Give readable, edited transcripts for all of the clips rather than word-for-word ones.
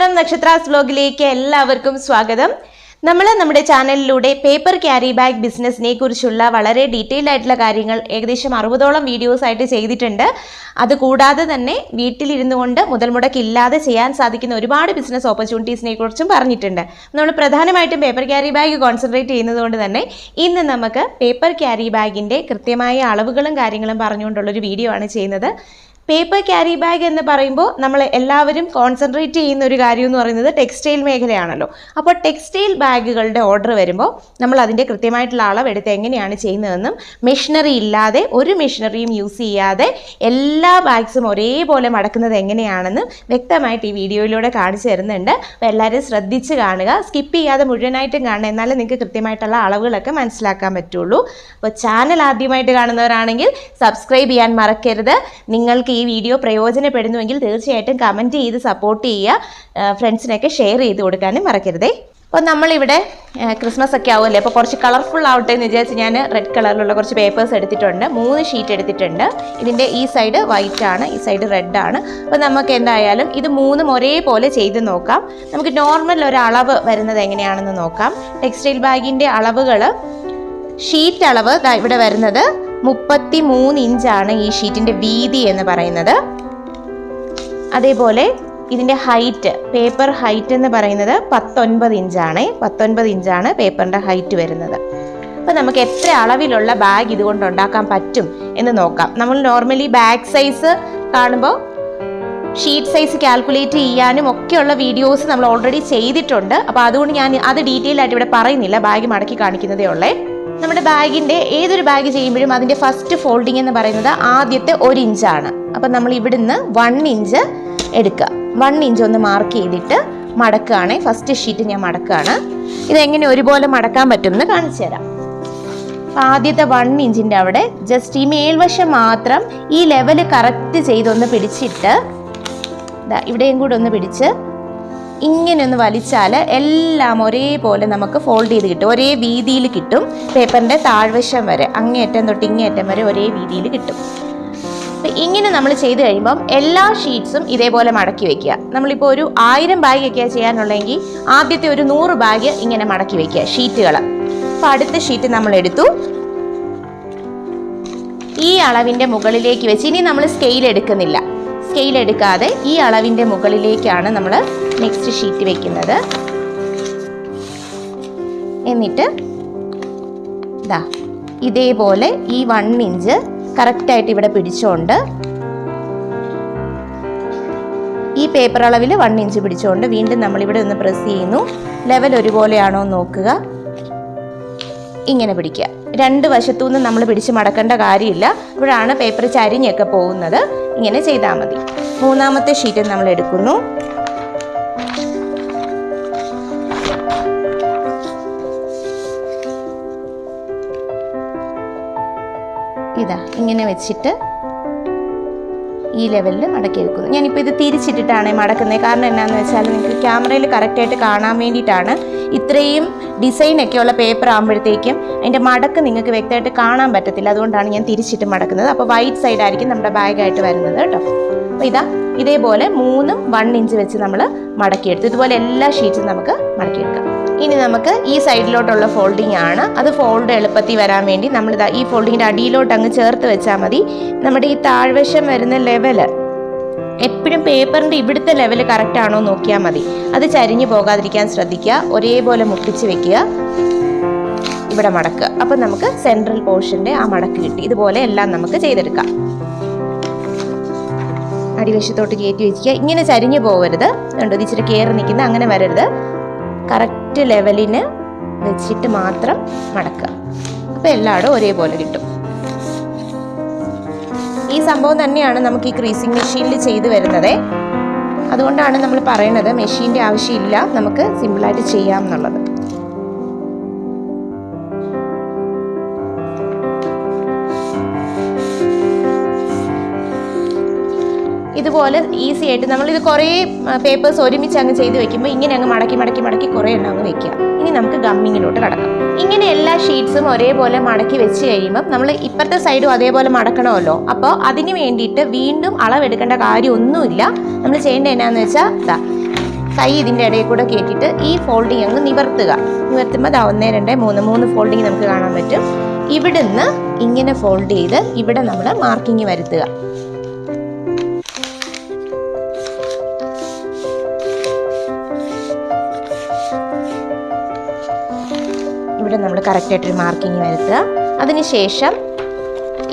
നമസ്കാരം, നക്ഷത്രാസ് വ്ലോഗിലേക്ക് എല്ലാവർക്കും സ്വാഗതം. നമ്മൾ നമ്മുടെ ചാനലിലൂടെ പേപ്പർ ക്യാരി ബാഗ് ബിസിനസ്സിനെ കുറിച്ചുള്ള വളരെ ഡീറ്റെയിൽ ആയിട്ടുള്ള കാര്യങ്ങൾ ഏകദേശം 60ഓളം വീഡിയോസ് ആയിട്ട് ചെയ്തിട്ടുണ്ട്. അതുകൂടാതെ തന്നെ വീട്ടിലിരുന്നു കൊണ്ട് മുതൽ മുടക്കില്ലാതെ ചെയ്യാൻ സാധിക്കുന്ന ഒരുപാട് ബിസിനസ് ഓപ്പർച്യൂണിറ്റീസിനെ കുറിച്ചും പറഞ്ഞിട്ടുണ്ട്. നമ്മൾ പ്രധാനമായിട്ടും പേപ്പർ ക്യാരി ബാഗ് കോൺസെൻട്രേറ്റ് ചെയ്യുന്നത് കൊണ്ട് തന്നെ ഇന്ന് നമുക്ക് പേപ്പർ ക്യാരി ബാഗിൻ്റെ കൃത്യമായ അളവുകളും കാര്യങ്ങളും പറഞ്ഞുകൊണ്ടുള്ളൊരു വീഡിയോ ആണ് ചെയ്യുന്നത്. പേപ്പർ ക്യാരി ബാഗ് എന്ന് പറയുമ്പോൾ നമ്മൾ എല്ലാവരും കോൺസെൻട്രേറ്റ് ചെയ്യുന്ന ഒരു കാര്യം എന്ന് പറയുന്നത് ടെക്സ്റ്റൈൽ മേഖലയാണല്ലോ. അപ്പോൾ ടെക്സ്റ്റൈൽ ബാഗുകളുടെ ഓർഡർ വരുമ്പോൾ നമ്മൾ അതിൻ്റെ കൃത്യമായിട്ടുള്ള അളവെടുത്ത് എങ്ങനെയാണ് ചെയ്യുന്നതെന്നും മെഷീനറി ഇല്ലാതെ ഒരു മെഷീനറിയും യൂസ് ചെയ്യാതെ എല്ലാ ബാഗ്സും ഒരേപോലെ മടക്കുന്നത് എങ്ങനെയാണെന്ന് വ്യക്തമായിട്ട് ഈ വീഡിയോയിലൂടെ കാണിച്ചു തരുന്നുണ്ട്. അപ്പോൾ എല്ലാവരും ശ്രദ്ധിച്ച് കാണുക, സ്കിപ്പ് ചെയ്യാതെ മുഴുവനായിട്ടും കാണുക, എന്നാലും നിങ്ങൾക്ക് കൃത്യമായിട്ടുള്ള അളവുകളൊക്കെ മനസ്സിലാക്കാൻ പറ്റുള്ളൂ. അപ്പോൾ ചാനൽ ആദ്യമായിട്ട് കാണുന്നവരാണെങ്കിൽ സബ്സ്ക്രൈബ് ചെയ്യാൻ മറക്കരുത്. നിങ്ങൾക്ക് ഈ വീഡിയോ പ്രയോജനപ്പെടുന്നുവെങ്കിൽ തീർച്ചയായിട്ടും കമൻറ്റ് ചെയ്ത് സപ്പോർട്ട് ചെയ്യുക. ഫ്രണ്ട്സിനൊക്കെ ഷെയർ ചെയ്ത് കൊടുക്കാനും മറക്കരുതേ. അപ്പോൾ നമ്മളിവിടെ ക്രിസ്മസ് ഒക്കെ ആവുമല്ലേ, അപ്പോൾ കുറച്ച് കളർഫുൾ ആവട്ടെ എന്ന് വിചാരിച്ച് ഞാൻ റെഡ് കളറിലുള്ള കുറച്ച് പേപ്പേഴ്സ് എടുത്തിട്ടുണ്ട്. 3 ഷീറ്റ് എടുത്തിട്ടുണ്ട്. ഇതിൻ്റെ ഈ സൈഡ് വൈറ്റ് ആണ്, ഈ സൈഡ് റെഡ് ആണ്. അപ്പോൾ നമുക്ക് എന്തായാലും ഇത് 3ഉം ഒരേപോലെ ചെയ്ത് നോക്കാം. നമുക്ക് നോർമൽ ഒരു അളവ് വരുന്നത് എങ്ങനെയാണെന്ന് നോക്കാം. ടെക്സ്റ്റൈൽ ബാഗിൻ്റെ അളവുകൾ, ഷീറ്റ് അളവ് ഇവിടെ വരുന്നത് 33 ഇഞ്ചാണ് ഈ ഷീറ്റിൻ്റെ വീതി എന്ന് പറയുന്നത്. അതേപോലെ ഇതിൻ്റെ ഹൈറ്റ്, പേപ്പർ ഹൈറ്റ് എന്ന് പറയുന്നത് 19 ഇഞ്ചാണ്. 19 ഇഞ്ചാണ് പേപ്പറിൻ്റെ ഹൈറ്റ് വരുന്നത്. അപ്പോൾ നമുക്ക് എത്ര അളവിലുള്ള ബാഗ് ഇതുകൊണ്ട് ഉണ്ടാക്കാൻ പറ്റും എന്ന് നോക്കാം. നമ്മൾ നോർമലി ബാഗ് സൈസ് കാണുമ്പോൾ ഷീറ്റ് സൈസ് കാൽക്കുലേറ്റ് ചെയ്യാനും ഒക്കെയുള്ള വീഡിയോസ് നമ്മൾ ഓൾറെഡി ചെയ്തിട്ടുണ്ട്. അപ്പോൾ അതുകൊണ്ട് ഞാൻ അത് ഡീറ്റെയിൽ ആയിട്ട് ഇവിടെ പറയുന്നില്ല, ബാഗ് മടക്കി കാണിക്കുന്നതേ ഉള്ളേ. നമ്മുടെ ബാഗിൻ്റെ ഏതൊരു ബാഗ് ചെയ്യുമ്പോഴും അതിൻ്റെ ഫസ്റ്റ് ഫോൾഡിങ് എന്ന് പറയുന്നത് ആദ്യത്തെ 1 ഇഞ്ചാണ്. അപ്പം നമ്മൾ ഇവിടുന്ന് 1 ഇഞ്ച് എടുക്കുക. 1 ഇഞ്ച് ഒന്ന് മാർക്ക് ചെയ്തിട്ട് മടക്കുകയാണ്. ഫസ്റ്റ് ഷീറ്റ് ഞാൻ മടക്കുകയാണ്. ഇതെങ്ങനെ ഒരുപോലെ മടക്കാൻ പറ്റുമെന്ന് കാണിച്ചു തരാം. ആദ്യത്തെ 1 ഇഞ്ചിൻ്റെ അവിടെ ജസ്റ്റ് ഈ മേൽവശം മാത്രം ഈ ലെവൽ കറക്റ്റ് ചെയ്തൊന്ന് പിടിച്ചിട്ട് ഇവിടെയും കൂടെ ഒന്ന് പിടിച്ച് ഇങ്ങനെ ഒന്ന് വലിച്ചാൽ എല്ലാം ഒരേപോലെ നമുക്ക് ഫോൾഡ് ചെയ്ത് കിട്ടും. ഒരേ വീതിയിൽ കിട്ടും. പേപ്പറിൻ്റെ താഴ്വശം വരെ അങ്ങേയറ്റം തൊട്ട് ഇങ്ങേയറ്റം വരെ ഒരേ വീതിയിൽ കിട്ടും. അപ്പം ഇങ്ങനെ നമ്മൾ ചെയ്ത് കഴിയുമ്പം എല്ലാ ഷീറ്റ്സും ഇതേപോലെ മടക്കി വയ്ക്കുക. നമ്മളിപ്പോൾ ഒരു 1000 ബാഗൊക്കെയാണ് ചെയ്യാനുള്ളതെങ്കിൽ ആദ്യത്തെ ഒരു 100 ബാഗ് ഇങ്ങനെ മടക്കി വയ്ക്കുക ഷീറ്റുകൾ. അപ്പോൾ അടുത്ത ഷീറ്റ് നമ്മൾ എടുത്തു. ഈ അളവിൻ്റെ മുകളിലേക്ക് വെച്ച് ഇനി നമ്മൾ സ്കെയിൽ എടുക്കുന്നില്ല. സ്കെയിൽ എടുക്കാതെ ഈ അളവിൻ്റെ മുകളിലേക്കാണ് നമ്മൾ നെക്സ്റ്റ് ഷീറ്റ് വെക്കുന്നത്. എന്നിട്ട് ഇതേപോലെ ഈ 1 ഇഞ്ച് കറക്റ്റായിട്ട് ഇവിടെ പിടിച്ചുകൊണ്ട് ഈ പേപ്പർ അളവിൽ 1 ഇഞ്ച് പിടിച്ചുകൊണ്ട് വീണ്ടും നമ്മളിവിടെ ഒന്ന് പ്രസ് ചെയ്യുന്നു. ലെവൽ ഒരുപോലെയാണോ നോക്കുക. ഇങ്ങനെ പിടിക്കുക. 2 വശത്തുനിന്ന് നമ്മൾ പിടിച്ച് മടക്കേണ്ട കാര്യമില്ല. ഇവിടെയാണ് പേപ്പർ ചരിഞ്ഞൊക്കെ പോകുന്നത്. ഇങ്ങനെ ചെയ്താൽ മതി. 3ാമത്തെ ഷീറ്റ് നമ്മൾ എടുക്കുന്നു. ഇങ്ങനെ വെച്ചിട്ട് ഈ ലെവലിൽ മടക്കി എടുക്കുന്നു. ഞാനിപ്പോൾ ഇത് തിരിച്ചിട്ടിട്ടാണ് മടക്കുന്നത്. കാരണം എന്നാന്ന് വെച്ചാൽ നിങ്ങൾക്ക് ക്യാമറയിൽ കറക്റ്റായിട്ട് കാണാൻ വേണ്ടിയിട്ടാണ്. ഇത്രയും ഡിസൈനൊക്കെയുള്ള പേപ്പർ ആകുമ്പോഴത്തേക്കും അതിൻ്റെ മടക്ക് നിങ്ങൾക്ക് വ്യക്തമായിട്ട് കാണാൻ പറ്റത്തില്ല. അതുകൊണ്ടാണ് ഞാൻ തിരിച്ചിട്ട് മടക്കുന്നത്. അപ്പോൾ വൈറ്റ് സൈഡായിരിക്കും നമ്മുടെ ബാഗായിട്ട് വരുന്നത് കേട്ടോ. അപ്പോൾ ഇതേപോലെ 3ഉം 1 ഇഞ്ച് വെച്ച് നമ്മൾ മടക്കിയെടുത്തു. ഇതുപോലെ എല്ലാ ഷീറ്റ്സും നമുക്ക് മടക്കിയെടുക്കാം. ഇനി നമുക്ക് ഈ സൈഡിലോട്ടുള്ള ഫോൾഡിങ് ആണ്. അത് ഫോൾഡ് എളുപ്പത്തിൽ വരാൻ വേണ്ടി നമ്മൾ ഈ ഫോൾഡിങ്ങിൻ്റെ അടിയിലോട്ട് അങ്ങ് ചേർത്ത് വെച്ചാൽ മതി. നമ്മുടെ ഈ താഴ്വശം വരുന്ന ലെവല് എപ്പോഴും പേപ്പറിൻ്റെ ഇവിടുത്തെ ലെവൽ കറക്റ്റ് ആണോ നോക്കിയാൽ മതി. അത് ചരിഞ്ഞു പോകാതിരിക്കാൻ ശ്രദ്ധിക്കുക. ഒരേപോലെ മുട്ടിച്ച് വെക്കുക. ഇവിടെ മടക്കുക. അപ്പം നമുക്ക് സെൻട്രൽ പോർഷൻ്റെ ആ മടക്ക് കിട്ടി. ഇതുപോലെ എല്ലാം നമുക്ക് ചെയ്തെടുക്കാം. അടിവശത്തോട്ട് കയറ്റി വെക്കുക. ഇങ്ങനെ ചരിഞ്ഞു പോകരുത്. കണ്ടോ, ഇത് ഇച്ചിരി കയറി നിൽക്കുന്ന അങ്ങനെ വരരുത്. കറക്റ്റ് ലെവലിന് വെച്ചിട്ട് മാത്രം മടക്കുക. അപ്പോൾ എല്ലായിടും ഒരേപോലെ കിട്ടും. ഈ സംഭവം തന്നെയാണ് നമുക്ക് ഈ ക്രീസിംഗ് മെഷീനിൽ ചെയ്തു വരുന്നത്. അതുകൊണ്ടാണ് നമ്മൾ പറയുന്നത് മെഷീൻ്റെ ആവശ്യമില്ല, നമുക്ക് സിമ്പിളായിട്ട് ചെയ്യാം എന്നുള്ളത്. ഇതുപോലെ ഈസി ആയിട്ട് നമ്മളിത് കുറേ പേപ്പേഴ്സ് ഒരുമിച്ച് അങ്ങ് ചെയ്ത് വെക്കുമ്പോൾ ഇങ്ങനെ അങ്ങ് മടക്കി മടക്കി മടക്കി കുറേ എണ്ണം അങ്ങ് വെക്കുക. ഇനി നമുക്ക് ഗമ്മിങ്ങിലോട്ട് കടക്കാം. ഇങ്ങനെ എല്ലാ ഷീറ്റ്സും ഒരേപോലെ മടക്കി വെച്ച് കഴിയുമ്പം നമ്മൾ ഇപ്പുറത്തെ സൈഡും അതേപോലെ മടക്കണമല്ലോ. അപ്പോൾ അതിന് വേണ്ടിയിട്ട് വീണ്ടും അളവെടുക്കേണ്ട കാര്യമൊന്നുമില്ല. നമ്മൾ ചെയ്യേണ്ടത് എന്നാന്ന് വെച്ചാൽ കൈ ഇതിൻ്റെ ഇടയിൽ കൂടെ കയറ്റിയിട്ട് ഈ ഫോൾഡിങ് അങ്ങ് നിവർത്തുമ്പോൾ അത് 1 2 3 ഫോൾഡിങ് നമുക്ക് കാണാൻ പറ്റും. ഇവിടുന്ന് ഇങ്ങനെ ഫോൾഡ് ചെയ്ത് ഇവിടെ നമ്മൾ മാർക്കിങ് വരുത്തുക. ഇവിടെ നമ്മൾ കറക്റ്റായിട്ടൊരു മാർക്കിങ് വരുത്തുക. അതിനുശേഷം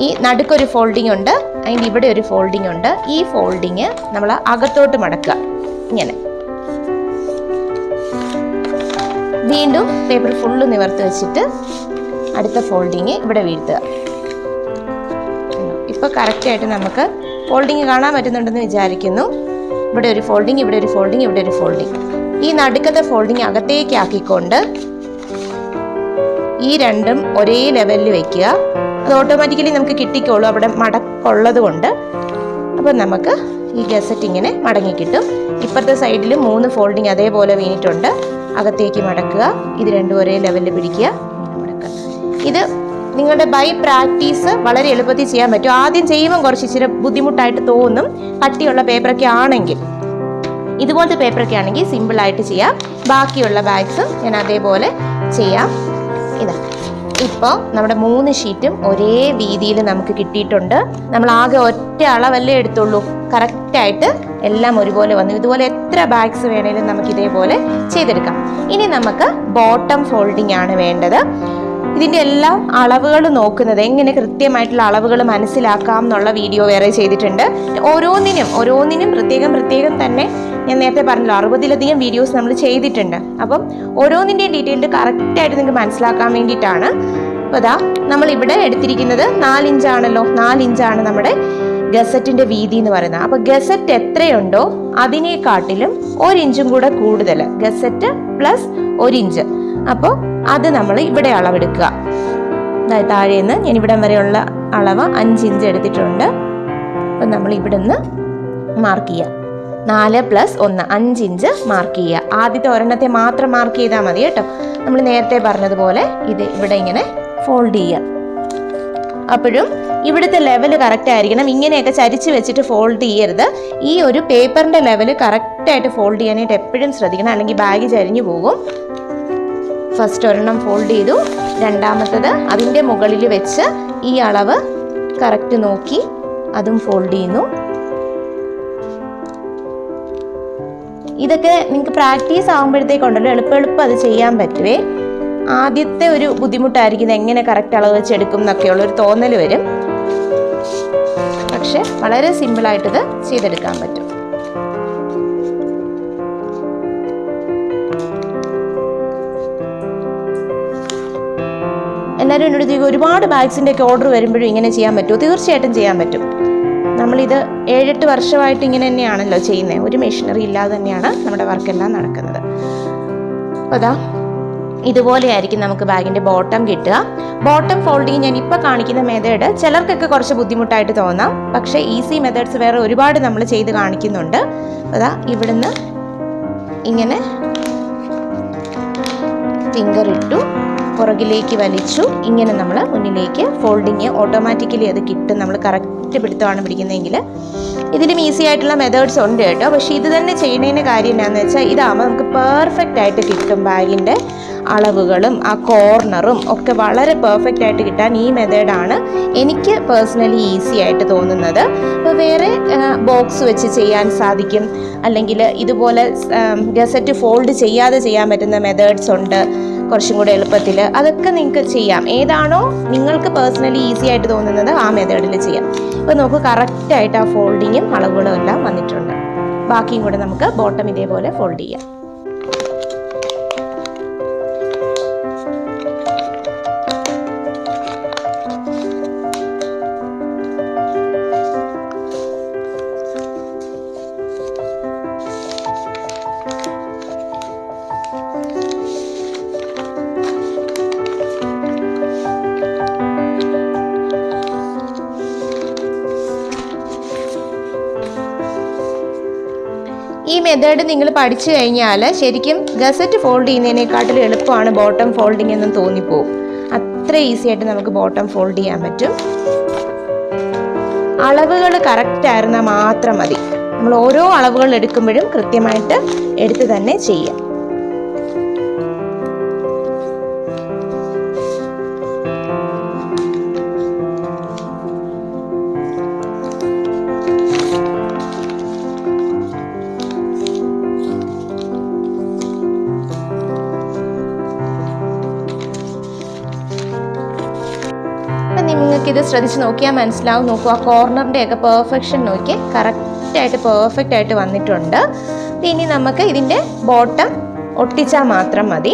ഈ നടുക്കൊരു ഫോൾഡിങ് ഉണ്ട്, അതിൻ്റെ ഇവിടെ ഒരു ഫോൾഡിങ് ഉണ്ട്. ഈ ഫോൾഡിങ് നമ്മൾ അകത്തോട്ട് മടക്കുക. ഇങ്ങനെ വീണ്ടും പേപ്പർ ഫുള്ള് നിവർത്തി വെച്ചിട്ട് അടുത്ത ഫോൾഡിങ് ഇവിടെ വീഴ്ത്തുക. ഇപ്പോൾ കറക്റ്റായിട്ട് നമുക്ക് ഫോൾഡിങ് കാണാൻ പറ്റുന്നുണ്ടെന്ന് വിചാരിക്കുന്നു. ഇവിടെ ഒരു ഫോൾഡിങ്, ഇവിടെ ഒരു ഫോൾഡിങ്, ഇവിടെ ഒരു ഫോൾഡിങ്. ഈ നടുക്കത്തെ ഫോൾഡിങ് അകത്തേക്ക് ആക്കിക്കൊണ്ട് ഈ രണ്ടും ഒരേ ലെവലിൽ വെക്കുക. അത് ഓട്ടോമാറ്റിക്കലി നമുക്ക് കിട്ടിക്കോളൂ അവിടെ മടക്കുള്ളത് കൊണ്ട്. അപ്പം നമുക്ക് ഈ ഗസറ്റ് ഇങ്ങനെ മടങ്ങി കിട്ടും. ഇപ്പുറത്തെ സൈഡിൽ 3 ഫോൾഡിങ് അതേപോലെ വീണിട്ടുണ്ട്. അകത്തേക്ക് മടക്കുക, ഇത് രണ്ടും ഒരേ ലെവലിൽ പിടിക്കുക, മടക്കുക. ഇത് നിങ്ങളുടെ ബൈ പ്രാക്ടീസ് വളരെ എളുപ്പത്തിൽ ചെയ്യാൻ പറ്റും. ആദ്യം ചെയ്യുമ്പോൾ കുറച്ച് ഇച്ചിരി ബുദ്ധിമുട്ടായിട്ട് തോന്നും, കട്ടിയുള്ള പേപ്പറൊക്കെ ആണെങ്കിൽ. ഇതുപോലത്തെ പേപ്പറൊക്കെ ആണെങ്കിൽ സിമ്പിളായിട്ട് ചെയ്യാം. ബാക്കിയുള്ള ബാഗ്സും ഞാൻ അതേപോലെ ചെയ്യാം. ഇതാ ഇപ്പോൾ നമ്മുടെ 3 ഷീറ്റും ഒരേ വീതിയിൽ നമുക്ക് കിട്ടിയിട്ടുണ്ട്. നമ്മൾ ആകെ ഒറ്റ അളവല്ലേ എടുത്തുള്ളൂ, കറക്റ്റായിട്ട് എല്ലാം ഒരുപോലെ വന്നു. ഇതുപോലെ എത്ര ബാഗ്സ് വേണേലും നമുക്ക് ഇതേപോലെ ചെയ്തെടുക്കാം. ഇനി നമുക്ക് ബോട്ടം ഫോൾഡിംഗ് ആണ് വേണ്ടത്. ഇതിൻ്റെ എല്ലാം അളവുകൾ നോക്കുന്നത്, എങ്ങനെ കൃത്യമായിട്ടുള്ള അളവുകൾ മനസ്സിലാക്കാം എന്നുള്ള വീഡിയോ വേറെ ചെയ്തിട്ടുണ്ട്. ഓരോന്നിനും പ്രത്യേകം തന്നെ ഞാൻ നേരത്തെ പറഞ്ഞല്ലോ 60-ലധികം വീഡിയോസ് നമ്മൾ ചെയ്തിട്ടുണ്ട്. അപ്പം ഓരോന്നിൻ്റെയും ഡീറ്റെയിൽഡ് കറക്റ്റായിട്ട് നിങ്ങൾക്ക് മനസ്സിലാക്കാൻ വേണ്ടിയിട്ടാണ്. അപ്പോൾ അതാ നമ്മളിവിടെ എടുത്തിരിക്കുന്നത് 4 ഇഞ്ചാണല്ലോ. 4 ഇഞ്ചാണ് നമ്മുടെ ഗസറ്റിൻ്റെ വീതി എന്ന് പറയുന്നത്. അപ്പോൾ ഗസറ്റ് എത്രയുണ്ടോ അതിനെക്കാട്ടിലും 1 ഇഞ്ചും കൂടെ കൂടുതൽ, ഗസറ്റ് പ്ലസ് 1 ഇഞ്ച്. അപ്പോൾ അത് നമ്മൾ ഇവിടെ അളവെടുക്കുക. താഴേന്ന് ഞാൻ ഇവിടം വരെയുള്ള അളവ് 5 ഇഞ്ച് എടുത്തിട്ടുണ്ട്. അപ്പം നമ്മൾ ഇവിടുന്ന് മാർക്ക് ചെയ്യുക. 4 + 1 5 ഇഞ്ച് മാർക്ക് ചെയ്യുക. ആദ്യത്തെ ഒരെണ്ണത്തെ മാത്രം മാർക്ക് ചെയ്താൽ മതി കേട്ടോ. നമ്മൾ നേരത്തെ പറഞ്ഞതുപോലെ ഇത് ഇവിടെ ഇങ്ങനെ ഫോൾഡ് ചെയ്യുക. അപ്പോഴും ഇവിടുത്തെ ലെവൽ കറക്റ്റ് ആയിരിക്കണം. ഇങ്ങനെയൊക്കെ ചരിച്ച് വെച്ചിട്ട് ഫോൾഡ് ചെയ്യരുത്. ഈ ഒരു പേപ്പറിൻ്റെ ലെവൽ കറക്റ്റായിട്ട് ഫോൾഡ് ചെയ്യാനായിട്ട് എപ്പോഴും ശ്രദ്ധിക്കണം, അല്ലെങ്കിൽ ബാഗ് ചരിഞ്ഞു പോകും. ഫസ്റ്റ് ഒരെണ്ണം ഫോൾഡ് ചെയ്തു, രണ്ടാമത്തത് അതിൻ്റെ മുകളിൽ വെച്ച് ഈ അളവ് കറക്റ്റ് നോക്കി അതും ഫോൾഡ് ചെയ്യുന്നു. ഇതൊക്കെ നിങ്ങൾക്ക് പ്രാക്ടീസ് ആകുമ്പോഴത്തേക്കുണ്ടല്ലോ എളുപ്പം അത് ചെയ്യാൻ പറ്റുവേ. ആദ്യത്തെ ഒരു ബുദ്ധിമുട്ടായിരിക്കും ഇത് എങ്ങനെ കറക്റ്റ് അളവ് വെച്ചെടുക്കും എന്നൊക്കെയുള്ളൊരു തോന്നൽ വരും. പക്ഷെ വളരെ സിമ്പിളായിട്ടിത് ചെയ്തെടുക്കാൻ പറ്റും. എല്ലാവരും എന്നോട് ചോദിക്കും, ഒരുപാട് ബാഗ്സിൻ്റെ ഒക്കെ ഓർഡർ വരുമ്പോഴും ഇങ്ങനെ ചെയ്യാൻ പറ്റുമോ? തീർച്ചയായിട്ടും ചെയ്യാൻ പറ്റും. നമ്മളിത് 7-8 വർഷമായിട്ട് ഇങ്ങനെ തന്നെയാണല്ലോ ചെയ്യുന്നത്. ഒരു മെഷീനറി ഇല്ലാതെ തന്നെയാണ് നമ്മുടെ വർക്കെല്ലാം നടക്കുന്നത്. അപ്പോൾ അതാ ഇതുപോലെ ആയിരിക്കും നമുക്ക് ബാഗിൻ്റെ ബോട്ടം കിട്ടുക. ബോട്ടം ഫോൾഡിങ് ഞാൻ ഇപ്പോൾ കാണിക്കുന്ന മെത്തേഡ് ചിലർക്കൊക്കെ കുറച്ച് ബുദ്ധിമുട്ടായിട്ട് തോന്നാം. പക്ഷേ ഈസി മെത്തേഡ്സ് വേറെ ഒരുപാട് നമ്മൾ ചെയ്ത് കാണിക്കുന്നുണ്ട്. അതാ ഇവിടുന്ന് ഇങ്ങനെ ഫിംഗർ ഇട്ടു, പുറകിലേക്ക് വലിച്ചു, ഇങ്ങനെ നമ്മൾ മുന്നിലേക്ക് ഫോൾഡിങ് ഓട്ടോമാറ്റിക്കലി അത് കിട്ടും. നമ്മൾ കറക്റ്റ് പിടുത്തമാണ് പിടിക്കുന്നതെങ്കിൽ. ഇതിലും ഈസി ആയിട്ടുള്ള മെത്തേഡ്സ് ഉണ്ട് കേട്ടോ. പക്ഷേ ഇത് തന്നെ ചെയ്യുന്നതിൻ്റെ കാര്യം എന്താണെന്ന് വെച്ചാൽ ഇതാകുമ്പോൾ നമുക്ക് പെർഫെക്റ്റ് ആയിട്ട് കിട്ടും. ബാഗിൻ്റെ അളവുകളും ആ കോർണറും ഒക്കെ വളരെ പെർഫെക്റ്റ് ആയിട്ട് കിട്ടാൻ ഈ മെത്തേഡാണ് എനിക്ക് പേഴ്സണലി ഈസി ആയിട്ട് തോന്നുന്നത്. അപ്പോൾ വേറെ ബോക്സ് വെച്ച് ചെയ്യാൻ സാധിക്കും, അല്ലെങ്കിൽ ഇതുപോലെ ഗസറ്റ് ഫോൾഡ് ചെയ്യാതെ ചെയ്യാൻ പറ്റുന്ന മെത്തേഡ്സ് ഉണ്ട് കുറച്ചും കൂടെ എളുപ്പത്തിൽ. അതൊക്കെ നിങ്ങൾക്ക് ചെയ്യാം. ഏതാണോ നിങ്ങൾക്ക് പേഴ്സണലി ഈസി ആയിട്ട് തോന്നുന്നത് ആ മെത്തേഡിൽ ചെയ്യാം. ഇപ്പോൾ നമുക്ക് കറക്റ്റായിട്ട് ആ ഫോൾഡിങ്ങും അളവുകളും എല്ലാം വന്നിട്ടുണ്ട്. ബാക്കിയും കൂടെ നമുക്ക് ബോട്ടം ഇതേപോലെ ഫോൾഡ് ചെയ്യാം. ഈ മെത്തേഡ് നിങ്ങൾ പഠിച്ചു കഴിഞ്ഞാൽ ശരിക്കും ഗസറ്റ് ഫോൾഡ് ചെയ്യുന്നതിനേക്കാട്ടിലും എളുപ്പമാണ് ബോട്ടം ഫോൾഡിംഗ് എന്നും തോന്നിപ്പോവും. അത്ര ഈസി ആയിട്ട് നമുക്ക് ബോട്ടം ഫോൾഡ് ചെയ്യാൻ പറ്റും. അളവുകൾ കറക്റ്റ് ആയിരുന്നാൽ മാത്രം മതി. നമ്മൾ ഓരോ അളവുകൾ എടുക്കുമ്പോഴും കൃത്യമായിട്ട് എടുത്ത് തന്നെ ചെയ്യാം. നിങ്ങൾക്കിത് ശ്രദ്ധിച്ച് നോക്കിയാൽ മനസ്സിലാവും. നോക്കൂ, ആ കോർണറിൻ്റെയൊക്കെ പെർഫെക്ഷൻ നോക്കി കറക്റ്റായിട്ട് പെർഫെക്റ്റ് ആയിട്ട് വന്നിട്ടുണ്ട്. ഇനി നമുക്ക് ഇതിൻ്റെ ബോട്ടം ഒട്ടിച്ചാൽ മാത്രം മതി.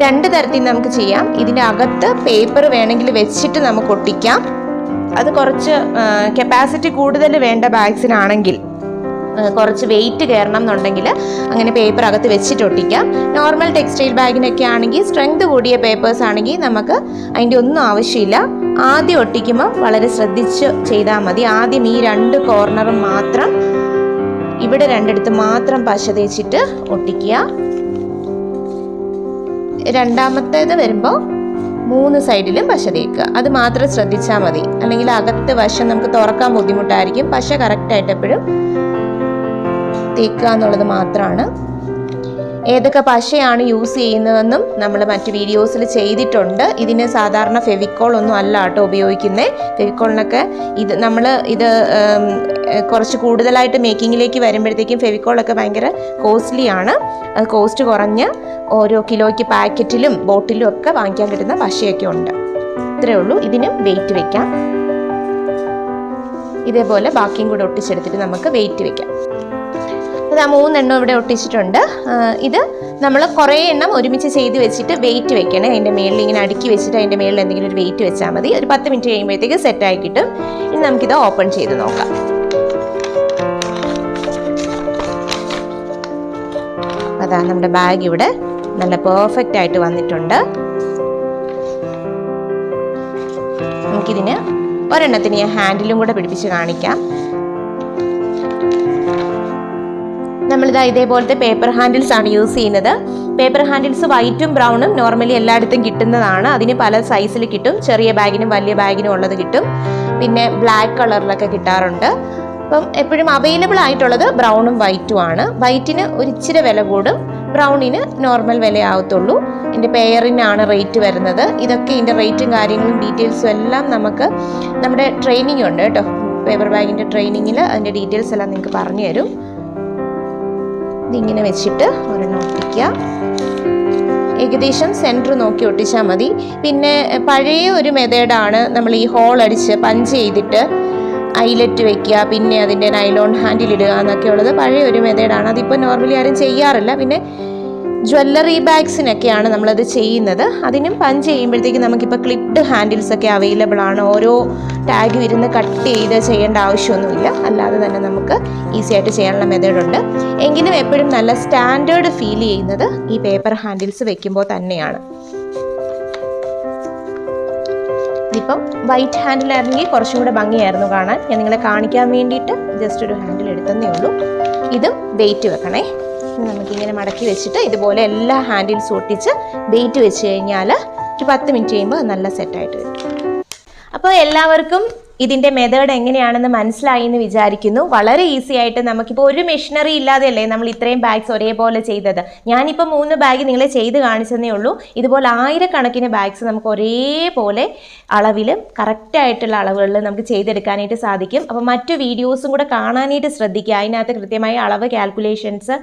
രണ്ട് തരത്തിൽ നമുക്ക് ചെയ്യാം. ഇതിൻ്റെ അകത്ത് പേപ്പർ വേണമെങ്കിൽ വെച്ചിട്ട് നമുക്ക് ഒട്ടിക്കാം. അത് കുറച്ച് കപ്പാസിറ്റി കൂടുതൽ വേണ്ട ബാഗ്സിനാണെങ്കിൽ, കുറച്ച് വെയിറ്റ് കയറണം എന്നുണ്ടെങ്കിൽ അങ്ങനെ പേപ്പർ അകത്ത് വെച്ചിട്ട് ഒട്ടിക്കാം. നോർമൽ ടെക്സ്റ്റൈൽ ബാഗിനൊക്കെ ആണെങ്കിൽ, സ്ട്രെങ്ത് കൂടിയ പേപ്പേഴ്സ് ആണെങ്കിൽ നമുക്ക് അതിൻ്റെ ഒന്നും ആവശ്യമില്ല. ആദ്യം ഒട്ടിക്കുമ്പോൾ വളരെ ശ്രദ്ധിച്ച് ചെയ്താൽ മതി. ആദ്യം ഈ രണ്ട് കോർണറും മാത്രം, ഇവിടെ രണ്ടിടത്ത് മാത്രം പശ തേച്ചിട്ട് ഒട്ടിക്കുക. രണ്ടാമത്തേത് വരുമ്പോൾ 3 സൈഡിലും പശ തേക്കുക. അത് മാത്രം ശ്രദ്ധിച്ചാൽ മതി. അല്ലെങ്കിൽ അകത്ത് വശം നമുക്ക് തുറക്കാൻ ബുദ്ധിമുട്ടായിരിക്കും. പശ കറക്റ്റായിട്ട് എപ്പോഴും തേക്കുക എന്നുള്ളത് മാത്രമാണ്. ഏതൊക്കെ പശയാണ് യൂസ് ചെയ്യുന്നതെന്നും നമ്മൾ മറ്റ് വീഡിയോസിൽ ചെയ്തിട്ടുണ്ട്. ഇതിന് സാധാരണ ഫെവിക്കോൾ ഒന്നും അല്ല കേട്ടോ ഉപയോഗിക്കുന്നത്. ഫെവിക്കോളിനൊക്കെ നമ്മൾ ഇത് കുറച്ച് കൂടുതലായിട്ട് മേക്കിങ്ങിലേക്ക് വരുമ്പോഴത്തേക്കും ഫെവിക്കോളൊക്കെ ഭയങ്കര കോസ്റ്റ്ലി ആണ്. അത് കോസ്റ്റ് കുറഞ്ഞ ഓരോ കിലോയ്ക്ക് പാക്കറ്റിലും ബോട്ടിലും ഒക്കെ വാങ്ങിക്കാൻ കിട്ടുന്ന പശയൊക്കെ ഉണ്ട്. ഇത്രയേ ഉള്ളൂ. ഇതിനും വെയിറ്റ് വെക്കാം. ഇതേപോലെ ബാക്കിയും കൂടെ ഒട്ടിച്ചെടുത്തിട്ട് നമുക്ക് വെയിറ്റ് വെക്കാം. അത് ആ 3 എണ്ണം ഇവിടെ ഒട്ടിച്ചിട്ടുണ്ട്. ഇത് നമ്മൾ കുറേ എണ്ണം ഒരുമിച്ച് ചെയ്ത് വെച്ചിട്ട് വെയിറ്റ് വെക്കണേ. അതിൻ്റെ മേളിൽ ഇങ്ങനെ അടുക്കി വെച്ചിട്ട് അതിൻ്റെ മേളിൽ എന്തെങ്കിലും ഒരു വെയിറ്റ് വെച്ചാൽ മതി. ഒരു 10 മിനിറ്റ് കഴിയുമ്പോഴത്തേക്ക് സെറ്റായി കിട്ടും. ഇനി നമുക്കിത് ഓപ്പൺ ചെയ്ത് നോക്കാം. അതാ നമ്മുടെ ബാഗ് ഇവിടെ നല്ല പെർഫെക്റ്റ് ആയിട്ട് വന്നിട്ടുണ്ട്. നമുക്കിതിന് ഒരെണ്ണത്തിന് ഞാൻ ഹാൻഡിലും കൂടെ പിടിപ്പിച്ച് കാണിക്കാം. നമ്മളിതാ ഇതേപോലത്തെ പേപ്പർ ഹാൻഡിൽസ് ആണ് യൂസ് ചെയ്യുന്നത്. പേപ്പർ ഹാൻഡിൽസ് വൈറ്റും ബ്രൗണും നോർമലി എല്ലായിടത്തും കിട്ടുന്നതാണ്. അതിന് പല സൈസിൽ കിട്ടും. ചെറിയ ബാഗിനും വലിയ ബാഗിനും ഉള്ളത് കിട്ടും. പിന്നെ ബ്ലാക്ക് കളറിലൊക്കെ കിട്ടാറുണ്ട്. അപ്പം എപ്പോഴും അവൈലബിൾ ആയിട്ടുള്ളത് ബ്രൗണും വൈറ്റും ആണ്. വൈറ്റിന് ഒരു ഇച്ചിരി വില കൂടും, ബ്രൗണിന് നോർമൽ വിലയാവത്തുള്ളൂ. ഇതിൻ്റെ പെയറിനാണ് റേറ്റ് വരുന്നത്. ഇതൊക്കെ ഇതിൻ്റെ റേറ്റും കാര്യങ്ങളും ഡീറ്റെയിൽസും എല്ലാം നമുക്ക് നമ്മുടെ ട്രെയിനിങ് ഉണ്ട് കേട്ടോ. പേപ്പർ ബാഗിൻ്റെ ട്രെയിനിങ്ങിൽ അതിൻ്റെ ഡീറ്റെയിൽസ് എല്ലാം നിങ്ങൾക്ക് പറഞ്ഞു തരും. ഇതിങ്ങനെ വെച്ചിട്ട് ഒരെണ്ണം ഒട്ടിക്കുക. ഏകദേശം സെൻറ്റർ നോക്കി ഒട്ടിച്ചാൽ മതി. പിന്നെ പഴയ ഒരു മെത്തേഡാണ് നമ്മൾ ഈ ഹോൾ അടിച്ച് പഞ്ച് ചെയ്തിട്ട് ഐലറ്റ് വെക്കുക, പിന്നെ അതിൻ്റെ നൈലോൺ ഹാൻഡിൽ ഇടുക എന്നൊക്കെ ഉള്ളത് പഴയ ഒരു മെത്തേഡാണ്. അതിപ്പോൾ നോർമലി ആരും ചെയ്യാറില്ല. പിന്നെ ജ്വല്ലറി ബാഗ്സിനൊക്കെയാണ് നമ്മളത് ചെയ്യുന്നത്. അതിനും പഞ്ച് ചെയ്യുമ്പോഴത്തേക്ക് നമുക്കിപ്പോൾ ക്ലിപ്ഡ് ഹാൻഡിൽസ് ഒക്കെ അവൈലബിൾ ആണ്. ഓരോ ടാഗും ഇരുന്ന് കട്ട് ചെയ്ത് ചെയ്യേണ്ട ആവശ്യമൊന്നുമില്ല. അല്ലാതെ തന്നെ നമുക്ക് ഈസി ആയിട്ട് ചെയ്യാനുള്ള മെത്തേഡുണ്ട്. എങ്കിലും എപ്പോഴും നല്ല സ്റ്റാൻഡേർഡ് ഫീൽ ചെയ്യുന്നത് ഈ പേപ്പർ ഹാൻഡിൽസ് വെക്കുമ്പോൾ തന്നെയാണ്. ഇതിപ്പം വൈറ്റ് ഹാൻഡിലായിരുന്നെങ്കിൽ കുറച്ചും കൂടെ ഭംഗിയായിരുന്നു കാണാൻ. ഞാൻ നിങ്ങളെ കാണിക്കാൻ വേണ്ടിയിട്ട് ജസ്റ്റ് ഒരു ഹാൻഡിൽ എടുത്തതേ ഉള്ളൂ. ഇതും വെയിറ്റ് വെക്കണേ. നമുക്കിങ്ങനെ മടക്കി വെച്ചിട്ട് ഇതുപോലെ എല്ലാ ഹാൻഡിൽസും ഒട്ടിച്ച് വെയിറ്റ് വെച്ച് കഴിഞ്ഞാൽ ഒരു 10 മിനിറ്റ് കഴിയുമ്പോൾ നല്ല സെറ്റായിട്ട് വരും. അപ്പോൾ എല്ലാവർക്കും ഇതിൻ്റെ മെത്തേഡ് എങ്ങനെയാണെന്ന് മനസ്സിലായി എന്ന് വിചാരിക്കുന്നു. വളരെ ഈസി ആയിട്ട് നമുക്കിപ്പോൾ ഒരു മെഷീനറി ഇല്ലാതെയല്ലേ നമ്മൾ ഇത്രയും ബാഗ്സ് ഒരേപോലെ ചെയ്തത്. ഞാനിപ്പോൾ 3 ബാഗ് നിങ്ങളെ ചെയ്ത് കാണിച്ചതേ ഉള്ളൂ. ഇതുപോലെ ആയിരക്കണക്കിന് ബാഗ്സ് നമുക്ക് ഒരേപോലെ അളവിലും കറക്റ്റായിട്ടുള്ള അളവുകളിൽ നമുക്ക് ചെയ്തെടുക്കാനായിട്ട് സാധിക്കും. അപ്പോൾ മറ്റു വീഡിയോസും കൂടെ കാണാനായിട്ട് ശ്രദ്ധിക്കുക. അതിനകത്ത് കൃത്യമായ അളവ് കാൽക്കുലേഷൻസ്,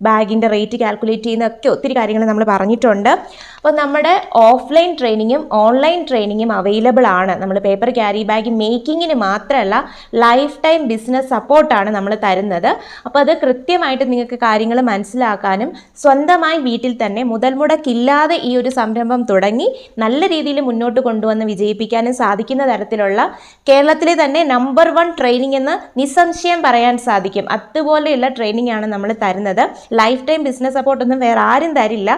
ബാഗിൻ്റെ റേറ്റ് കാൽക്കുലേറ്റ് ചെയ്യുന്നതൊക്കെ ഒത്തിരി കാര്യങ്ങൾ നമ്മൾ പറഞ്ഞിട്ടുണ്ട്. അപ്പോൾ നമ്മുടെ ഓഫ്ലൈൻ ട്രെയിനിങ്ങും ഓൺലൈൻ ട്രെയിനിങ്ങും അവൈലബിൾ ആണ്. നമ്മൾ പേപ്പർ ക്യാരി ബാഗ് മേക്കിങ്ങിന് മാത്രമല്ല ലൈഫ് ടൈം ബിസിനസ് സപ്പോർട്ടാണ് നമ്മൾ തരുന്നത്. അപ്പോൾ അത് കൃത്യമായിട്ട് നിങ്ങൾക്ക് കാര്യങ്ങൾ മനസ്സിലാക്കാനും സ്വന്തമായി വീട്ടിൽ തന്നെ മുതൽ മുടക്കില്ലാതെ ഈ ഒരു സംരംഭം തുടങ്ങി നല്ല രീതിയിൽ മുന്നോട്ട് കൊണ്ടുവന്ന് വിജയിപ്പിക്കാനും സാധിക്കുന്ന തരത്തിലുള്ള കേരളത്തിലെ തന്നെ നമ്പർ 1 ട്രെയിനിങ് എന്ന് നിസ്സംശയം പറയാൻ സാധിക്കും. അതുപോലെയുള്ള ട്രെയിനിങ് ആണ് നമ്മൾ തരുന്നത്. ലൈഫ് ടൈം ബിസിനസ് സപ്പോർട്ടൊന്നും വേറെ ആരും തരില്ല.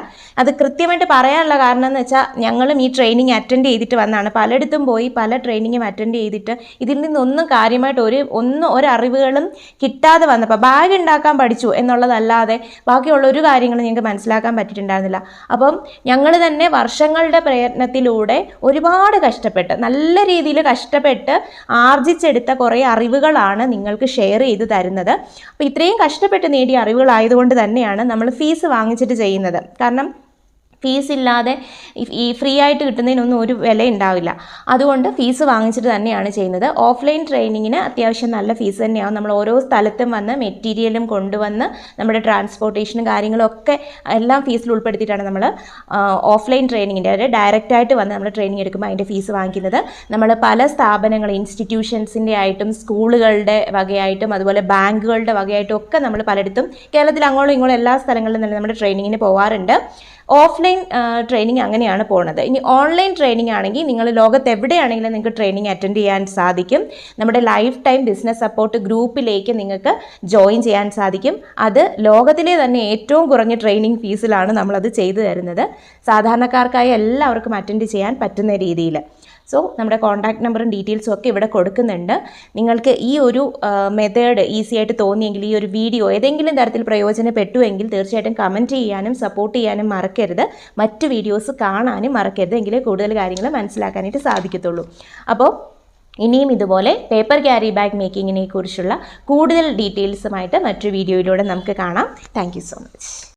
അത് കൃത്യമായിട്ട് പറയാനുള്ള കാരണം എന്ന് വെച്ചാൽ ഞങ്ങളും ഈ ട്രെയിനിങ് അറ്റൻഡ് ചെയ്തിട്ട് വന്നാണ്. പലയിടത്തും പോയി പല ട്രെയിനിങ്ങും അറ്റൻഡ് ചെയ്തിട്ട് ഇതിൽ നിന്നൊന്നും കാര്യമായിട്ട് ഒരറിവുകളും കിട്ടാതെ വന്നപ്പോൾ ബാഗ് ഉണ്ടാക്കാൻ പഠിച്ചു എന്നുള്ളതല്ലാതെ ബാക്കിയുള്ള ഒരു കാര്യങ്ങളും ഞങ്ങൾക്ക് മനസ്സിലാക്കാൻ പറ്റിയിട്ടുണ്ടായിരുന്നില്ല. അപ്പം ഞങ്ങൾ തന്നെ വർഷങ്ങളുടെ പ്രയത്നത്തിലൂടെ ഒരുപാട് കഷ്ടപ്പെട്ട് നല്ല രീതിയിൽ കഷ്ടപ്പെട്ട് ആർജിച്ചെടുത്ത കുറേ അറിവുകളാണ് നിങ്ങൾക്ക് ഷെയർ ചെയ്ത് തരുന്നത്. അപ്പോൾ ഇത്രയും കഷ്ടപ്പെട്ട് നേടിയ അറിവുകളായതുകൊണ്ട് തന്നെയാണ് നമ്മൾ ഫീസ് വാങ്ങിച്ചിട്ട് ചെയ്യുന്നത്. കാരണം ഫീസ് ഇല്ലാതെ ഈ ഫ്രീ ആയിട്ട് കിട്ടുന്നതിനൊന്നും ഒരു വില ഉണ്ടാവില്ല. അതുകൊണ്ട് ഫീസ് വാങ്ങിച്ചിട്ട് തന്നെയാണ് ചെയ്യുന്നത്. ഓഫ്ലൈൻ ട്രെയിനിങ്ങിന് അത്യാവശ്യം നല്ല ഫീസ് തന്നെയാവും. നമ്മൾ ഓരോ സ്ഥലത്തും വന്ന് മെറ്റീരിയലും കൊണ്ടുവന്ന് നമ്മുടെ ട്രാൻസ്പോർട്ടേഷനും കാര്യങ്ങളും ഒക്കെ എല്ലാം ഫീസിൽ ഉൾപ്പെടുത്തിയിട്ടാണ് നമ്മൾ ഓഫ്ലൈൻ ട്രെയിനിങ്ങിൻ്റെ അതായത് ഡയറക്റ്റായിട്ട് വന്ന് നമ്മൾ ട്രെയിനിങ് എടുക്കുമ്പോൾ അതിൻ്റെ ഫീസ് വാങ്ങിക്കുന്നത്. നമ്മൾ പല സ്ഥാപനങ്ങൾ ഇൻസ്റ്റിറ്റ്യൂഷൻസിൻ്റെ ആയിട്ടും സ്കൂളുകളുടെ വകയായിട്ടും അതുപോലെ ബാങ്കുകളുടെ വകയായിട്ടും ഒക്കെ നമ്മൾ പലയിടത്തും കേരളത്തിൽ അങ്ങോട്ടും ഇങ്ങോട്ടും എല്ലാ സ്ഥലങ്ങളിലും തന്നെ നമ്മുടെ ട്രെയിനിങ്ങിന് പോകാറുണ്ട്. ഓഫ്ലൈൻ ട്രെയിനിങ് അങ്ങനെയാണ് പോകുന്നത്. ഇനി ഓൺലൈൻ ട്രെയിനിങ് ആണെങ്കിൽ നിങ്ങൾ ലോകത്ത് എവിടെയാണെങ്കിലും നിങ്ങൾക്ക് ട്രെയിനിങ് അറ്റൻഡ് ചെയ്യാൻ സാധിക്കും. നമ്മുടെ ലൈഫ് ടൈം ബിസിനസ് സപ്പോർട്ട് ഗ്രൂപ്പിലേക്ക് നിങ്ങൾക്ക് ജോയിൻ ചെയ്യാൻ സാധിക്കും. അത് ലോകത്തിലെ തന്നെ ഏറ്റവും കുറഞ്ഞ ട്രെയിനിങ് ഫീസിലാണ് നമ്മളത് ചെയ്തു തരുന്നത്. സാധാരണക്കാർക്കായി എല്ലാവർക്കും അറ്റൻഡ് ചെയ്യാൻ പറ്റുന്ന രീതിയിൽ. സോ നമ്മുടെ കോൺടാക്ട് നമ്പറും ഡീറ്റെയിൽസും ഒക്കെ ഇവിടെ കൊടുക്കുന്നുണ്ട്. നിങ്ങൾക്ക് ഈ ഒരു മെത്തേഡ് ഈസി ആയിട്ട് തോന്നിയെങ്കിൽ ഈ ഒരു വീഡിയോ ഏതെങ്കിലും തരത്തിൽ പ്രയോജനപ്പെട്ടുവെങ്കിൽ തീർച്ചയായിട്ടും കമൻറ്റ് ചെയ്യാനും സപ്പോർട്ട് ചെയ്യാനും മറക്കരുത്. മറ്റ് വീഡിയോസ് കാണാനും മറക്കരുത്. എങ്കിലേ കൂടുതൽ കാര്യങ്ങൾ മനസ്സിലാക്കാനായിട്ട് സാധിക്കത്തുള്ളൂ. അപ്പോൾ ഇനിയും ഇതുപോലെ പേപ്പർ ക്യാരി ബാഗ് മേക്കിങ്ങിനെ കുറിച്ചുള്ള കൂടുതൽ ഡീറ്റെയിൽസുമായിട്ട് മറ്റൊരു വീഡിയോയിലൂടെ നമുക്ക് കാണാം. Thank you so much.